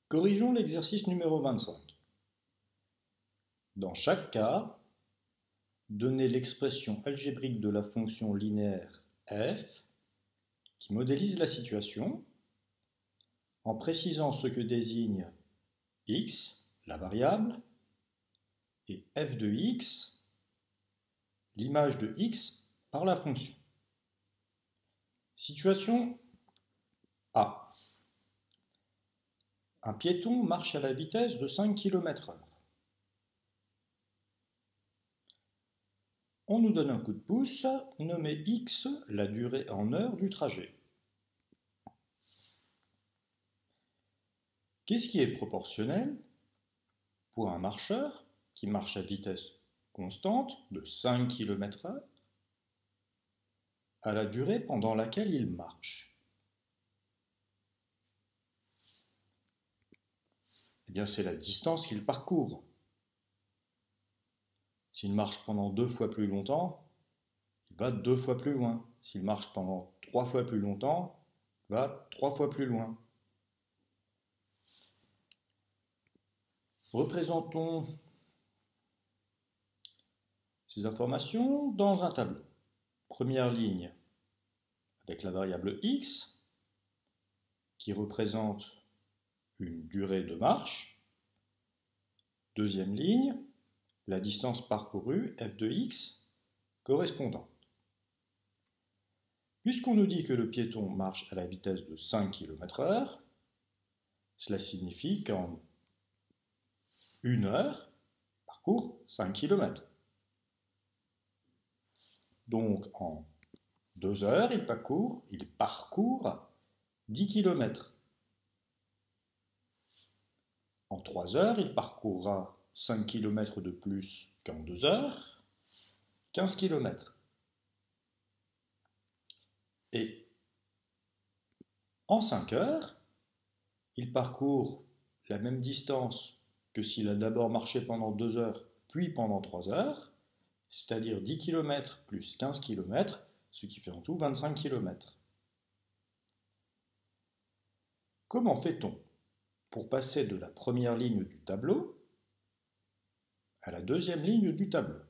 Corrigeons l'exercice numéro 25. Dans chaque cas, donnez l'expression algébrique de la fonction linéaire f qui modélise la situation en précisant ce que désigne x, la variable, et f de x, l'image de x par la fonction. Situation A. Un piéton marche à la vitesse de 5 km/h. On nous donne un coup de pouce, nommé x la durée en heures du trajet. Qu'est-ce qui est proportionnel pour un marcheur qui marche à vitesse constante de 5 km/h à la durée pendant laquelle il marche? Eh bien, c'est la distance qu'il parcourt. S'il marche pendant 2 fois plus longtemps, il va 2 fois plus loin. S'il marche pendant 3 fois plus longtemps, il va 3 fois plus loin. Représentons ces informations dans un tableau. Première ligne avec la variable x qui représente une durée de marche. Deuxième ligne, la distance parcourue, f de x, correspondante. Puisqu'on nous dit que le piéton marche à la vitesse de 5 km/h, cela signifie qu'en 1 heure, il parcourt 5 km. Donc en 2 heures, il parcourt 10 km. En 3 heures, il parcourra 5 km de plus qu'en 2 heures, 15 km. Et en 5 heures, il parcourt la même distance que s'il a d'abord marché pendant 2 heures, puis pendant 3 heures, c'est-à-dire 10 km plus 15 km, ce qui fait en tout 25 km. Comment fait-on pour passer de la première ligne du tableau à la deuxième ligne du tableau?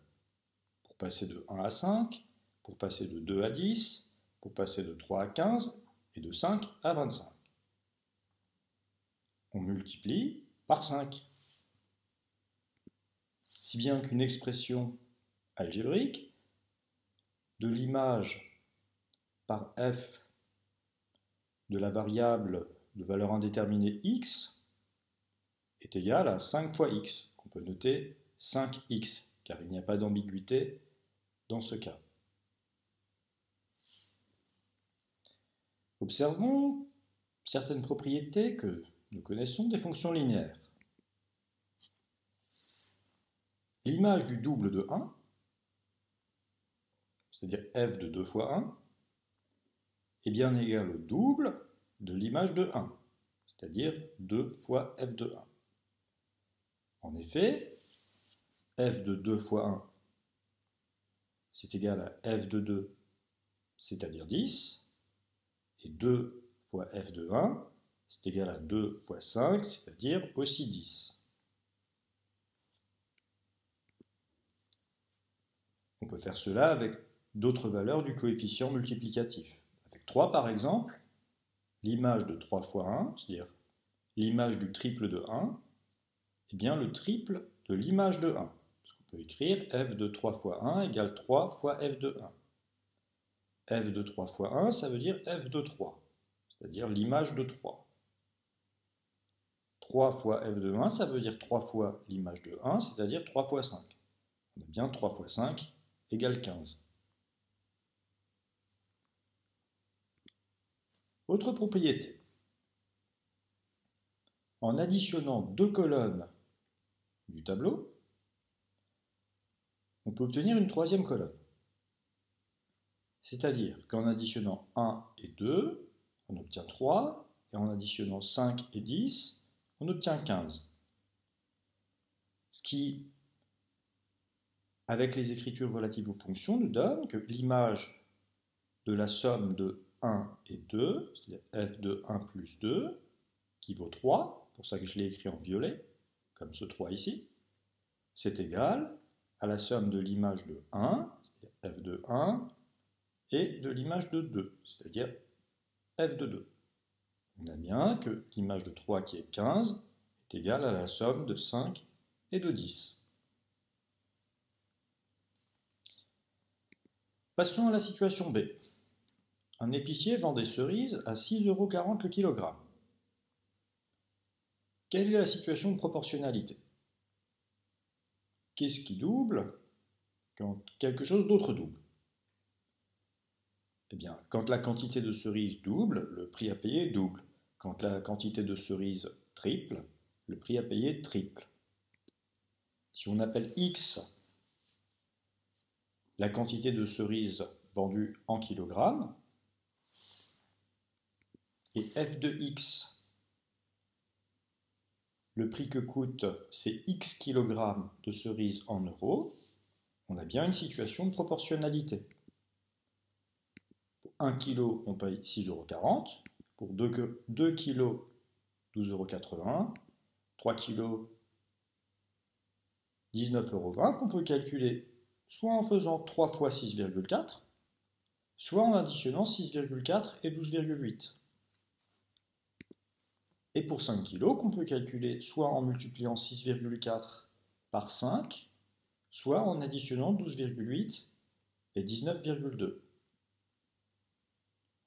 Pour passer de 1 à 5, pour passer de 2 à 10, pour passer de 3 à 15 et de 5 à 25. On multiplie par 5. Si bien qu'une expression algébrique de l'image par f de la variable de valeur indéterminée x est égale à 5 fois x, qu'on peut noter 5x, car il n'y a pas d'ambiguïté dans ce cas. Observons certaines propriétés que nous connaissons des fonctions linéaires. L'image du double de 1, c'est-à-dire f de 2 fois 1, est bien égale au double de l'image de 1, c'est-à-dire 2 fois f de 1. En effet, f de 2 fois 1, c'est égal à f de 2, c'est-à-dire 10, et 2 fois f de 1, c'est égal à 2 fois 5, c'est-à-dire aussi 10. On peut faire cela avec d'autres valeurs du coefficient multiplicatif. Avec 3 par exemple, l'image de 3 fois 1, c'est-à-dire l'image du triple de 1, est bien le triple de l'image de 1. Parce qu'on peut écrire f de 3 fois 1 égale 3 fois f de 1. f de 3 fois 1, ça veut dire f de 3, c'est-à-dire l'image de 3. 3 fois f de 1, ça veut dire 3 fois l'image de 1, c'est-à-dire 3 fois 5. On a bien 3 fois 5 égale 15. Autre propriété. En additionnant deux colonnes du tableau, on peut obtenir une troisième colonne. C'est-à-dire qu'en additionnant 1 et 2, on obtient 3, et en additionnant 5 et 10, on obtient 15. Ce qui, avec les écritures relatives aux fonctions, nous donne que l'image de la somme de 1 et 2, c'est-à-dire f de 1 plus 2, qui vaut 3, pour ça que je l'ai écrit en violet, comme ce 3 ici, c'est égal à la somme de l'image de 1, c'est-à-dire f de 1, et de l'image de 2, c'est-à-dire f de 2. On a bien que l'image de 3 qui est 15 est égale à la somme de 5 et de 10. Passons à la situation B. Un épicier vend des cerises à 6,40 € le kilogramme. Quelle est la situation de proportionnalité? Qu'est-ce qui double quand quelque chose d'autre double? Eh bien, quand la quantité de cerises double, le prix à payer double. Quand la quantité de cerises triple, le prix à payer triple. Si on appelle X la quantité de cerises vendues en kilogrammes, et f de X, le prix que coûte ces X kilogrammes de cerises en euros, on a bien une situation de proportionnalité. Pour 1 kg, on paye 6,40 €. Pour 2 kg, 12,80 €. 3 kg, 19,20 € qu'on peut calculer soit en faisant 3 fois 6,4, soit en additionnant 6,4 et 12,8. Et pour 5 kg, qu'on peut calculer soit en multipliant 6,4 par 5, soit en additionnant 12,8 et 19,2.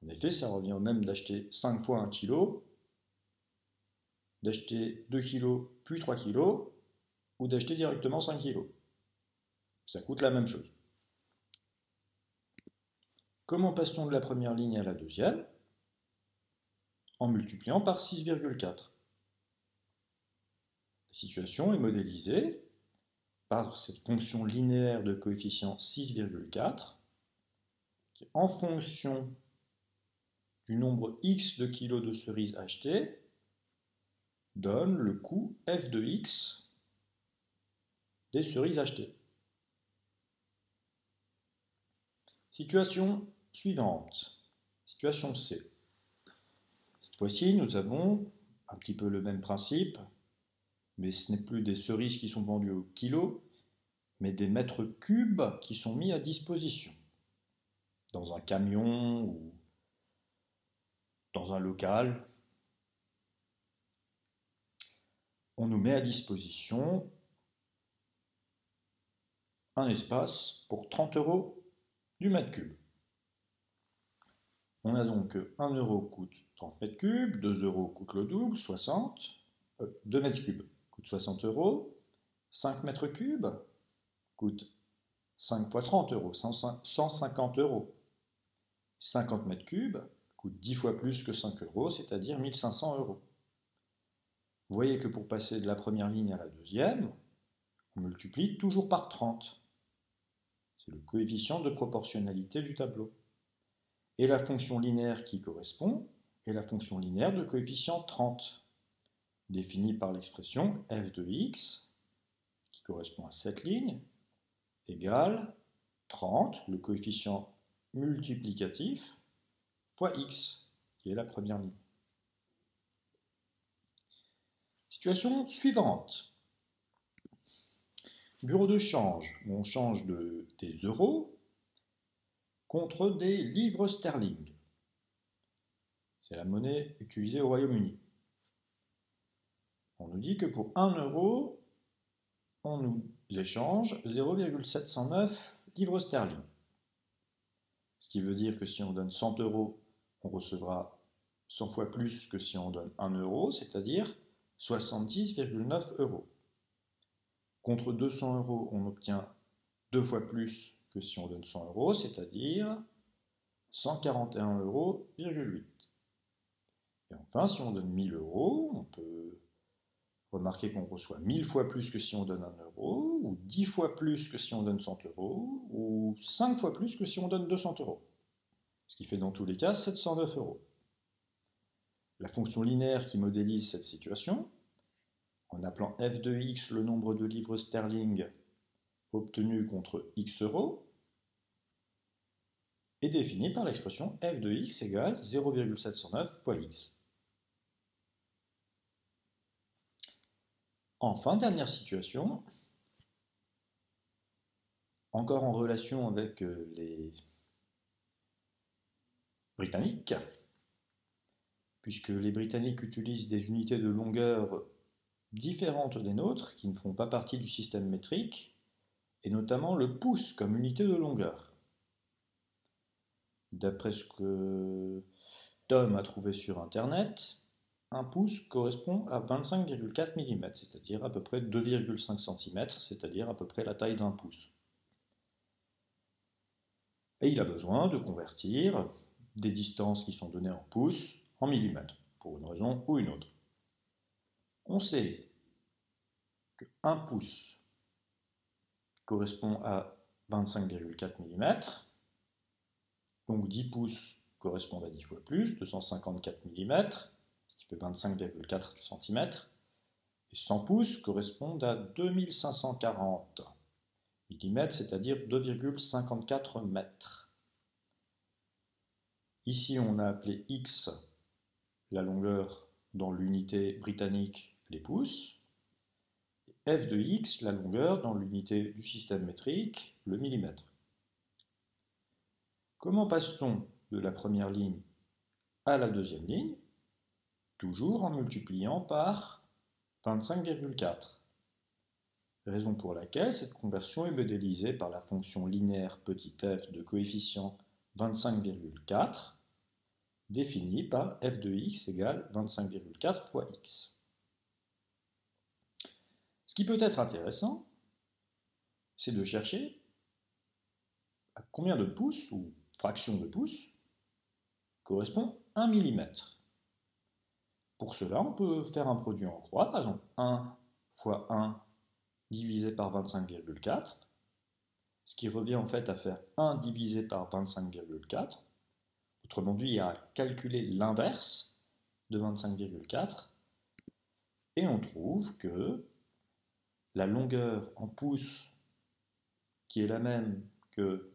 En effet, ça revient au même d'acheter 5 fois 1 kg, d'acheter 2 kg puis 3 kg, ou d'acheter directement 5 kg. Ça coûte la même chose. Comment passe-t-on de la première ligne à la deuxième? En multipliant par 6,4. La situation est modélisée par cette fonction linéaire de coefficient 6,4 qui, en fonction du nombre x de kilos de cerises achetées, donne le coût f de x des cerises achetées. Situation suivante, situation C. Cette fois-ci, nous avons un petit peu le même principe, mais ce n'est plus des cerises qui sont vendues au kilo, mais des mètres cubes qui sont mis à disposition dans un camion ou dans un local. On nous met à disposition un espace pour 30 € du mètre cube. On a donc 1 € coûte 30 mètres cubes, 2 € coûte le double, 60, 2 mètres cubes coûte 60 €, 5 mètres cubes coûte 5 fois 30 €, 150 €. 50 mètres cubes coûte 10 fois plus que 5 €, c'est-à-dire 1500 €. Vous voyez que pour passer de la première ligne à la deuxième, on multiplie toujours par 30. C'est le coefficient de proportionnalité du tableau. Et la fonction linéaire qui correspond est la fonction linéaire de coefficient 30, définie par l'expression f de x, qui correspond à cette ligne, égale 30, le coefficient multiplicatif, fois x, qui est la première ligne. Situation suivante. Bureau de change, où on change des euros contre des livres sterling. C'est la monnaie utilisée au Royaume-Uni. On nous dit que pour 1 €, on nous échange 0,709 livres sterling. Ce qui veut dire que si on donne 100 €, on recevra 100 fois plus que si on donne 1 €, c'est-à-dire 70,9 €. Contre 200 €, on obtient 2 fois plus que si on donne 100 €, c'est-à-dire 141,8 €. Et enfin, si on donne 1000 €, on peut remarquer qu'on reçoit 1000 fois plus que si on donne 1 €, ou 10 fois plus que si on donne 100 €, ou 5 fois plus que si on donne 200 €. Ce qui fait dans tous les cas 709 €. La fonction linéaire qui modélise cette situation, en appelant f de x le nombre de livres sterling obtenus contre x euros, est définie par l'expression f de x égale 0,709 fois x. Enfin, dernière situation, encore en relation avec les Britanniques, puisque les Britanniques utilisent des unités de longueur différentes des nôtres, qui ne font pas partie du système métrique, et notamment le pouce comme unité de longueur. D'après ce que Tom a trouvé sur Internet, un pouce correspond à 25,4 mm, c'est-à-dire à peu près 2,5 cm, c'est-à-dire à peu près la taille d'un pouce. Et il a besoin de convertir des distances qui sont données en pouces en millimètres, pour une raison ou une autre. On sait que 1 pouce correspond à 25,4 mm, donc 10 pouces correspondent à 10 fois plus, 254 mm, ce qui fait 25,4 cm, et 100 pouces correspondent à 2540 mm, c'est-à-dire 2,54 mètres. Ici, on a appelé x la longueur dans l'unité britannique, les pouces, et f de x, la longueur dans l'unité du système métrique, le millimètre. Comment passe-t-on de la première ligne à la deuxième ligne? Toujours en multipliant par 25,4. Raison pour laquelle cette conversion est modélisée par la fonction linéaire petit f de coefficient 25,4, définie par f de x égale 25,4 fois x. Ce qui peut être intéressant, c'est de chercher à combien de pouces, ou fraction de pouce, correspond 1 mm. Pour cela, on peut faire un produit en croix, par exemple 1 fois 1 divisé par 25,4, ce qui revient en fait à faire 1 divisé par 25,4, autrement dit à calculer l'inverse de 25,4, et on trouve que la longueur en pouces, qui est la même que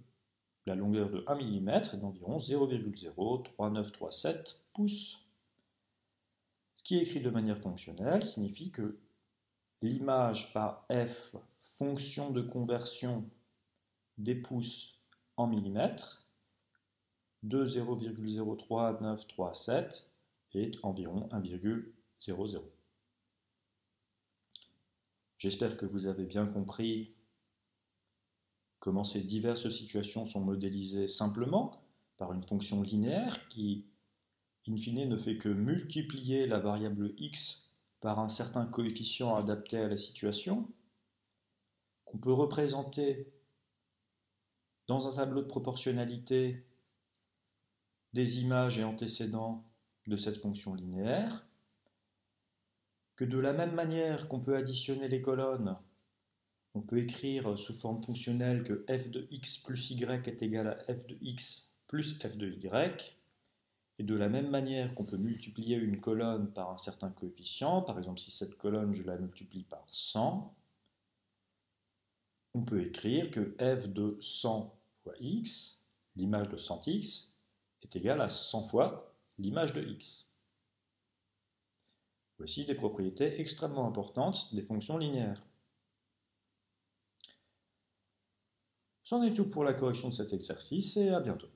la longueur de 1 mm, est d'environ 0,03937 pouces. Ce qui est écrit de manière fonctionnelle signifie que l'image par f, fonction de conversion des pouces en millimètres, de 0,03937 est environ 1,00. J'espère que vous avez bien compris comment ces diverses situations sont modélisées simplement par une fonction linéaire qui, in fine, ne fait que multiplier la variable x par un certain coefficient adapté à la situation, qu'on peut représenter dans un tableau de proportionnalité des images et antécédents de cette fonction linéaire, que de la même manière qu'on peut additionner les colonnes, on peut écrire sous forme fonctionnelle que f de x plus y est égal à f de x plus f de y, et de la même manière qu'on peut multiplier une colonne par un certain coefficient, par exemple si cette colonne je la multiplie par 100, on peut écrire que f de 100 fois x, l'image de 100x, est égale à 100 fois l'image de x. Voici des propriétés extrêmement importantes des fonctions linéaires. C'en est tout pour la correction de cet exercice et à bientôt.